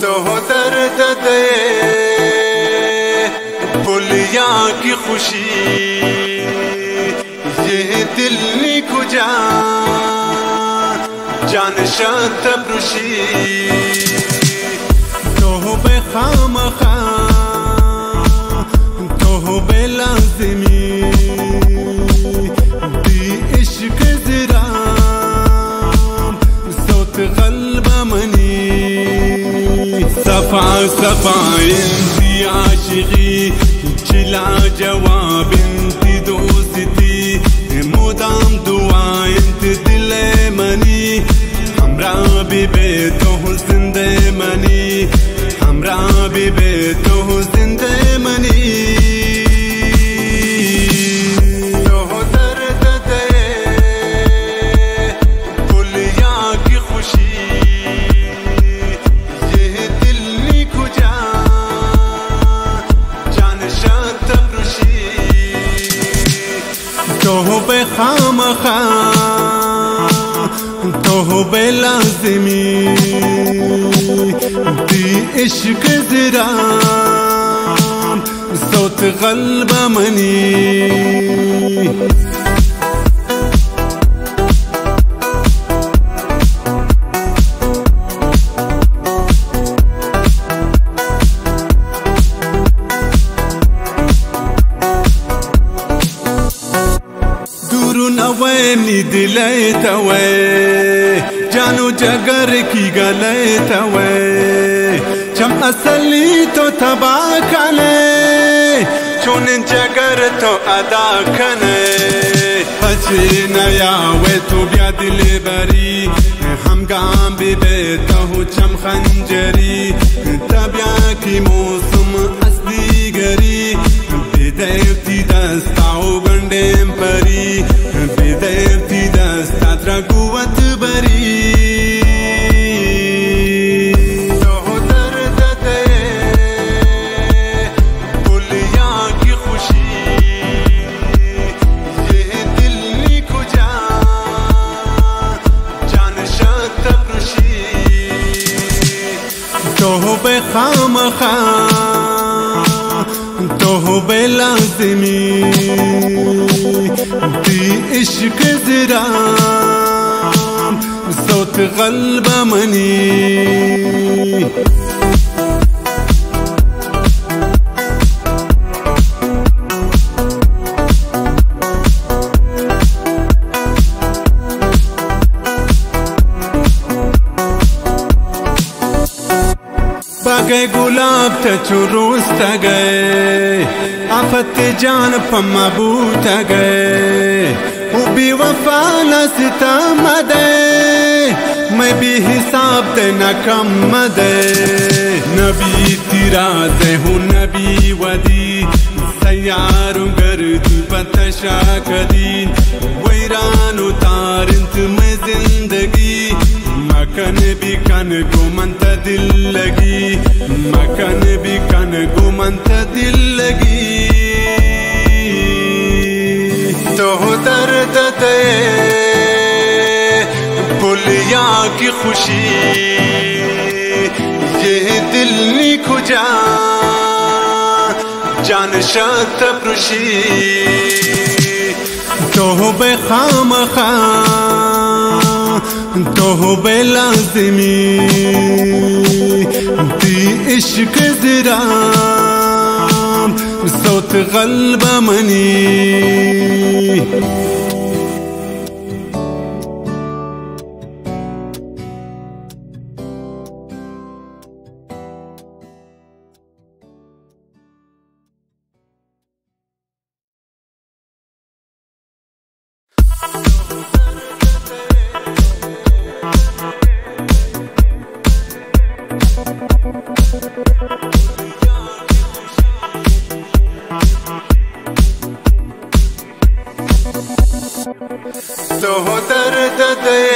तो दर्द दे पुलिया की खुशी ये दिल नी कुजा जान शत ब्रुशी तो बे खाम खा तो बे लाज़िमी दी इश्क ज़रा सोत क़ल्ब मनी सफा सफा इंती आशिकी चिला जवाब इंती दोस्ती मुदाम दुआ इंत दिले मनी हमरा बिबे तो जिंदे मनी हमरा बिबे तो जिंदे मनी तो दर्द दे पुलिया की खुशी ये दिल नी कुजा जान शत ब्रुशी तो बे खाम खा तो बे लाज़िमी दी इश्क ज़रा सोत क़ल्ब मनी नी दिले तवे जानो जगर की गले तवे चम असली तो तबा कने चुन जगर तो अदा कने बचे नया वे तो ब्या दिले बरी हम गाम बिबे तो चम खंजरी तबिया की मौसम असली गरी बिदेवती दस्ताओ गंडेम परी बिदेवती दस्ता त्रकुवत बरी तो दर्द दे पुलिया की खुशी ये दिल नी कुजा जान शत ब्रुशी तो बे खाम खा तो बे लाज़िमी दी इश्क ज़रा सोत क़ल्ब मनी बगे गुलाब ते चुरूस गए आफत जान पम्मा बूत गए उबी वफा न सितम दे मैं भी हिसाब दे न कम दे नबी तिरा दे हूँ नबी वदी सयारों गर्द पतशा कदीन वैरान उतारिंत में जिंदगी मकन भी कन गुमंत दिल लगी मकन भी कन गुमंत दिल लगी तो दर्द दे पुलिया की खुशी ये दिल नी कुजा जान शत ब्रुशी तो बे खाम खा तो बे लाज़िमी दी इश्क ज़रा सोत क़ल्ब मनी तो दर्द दे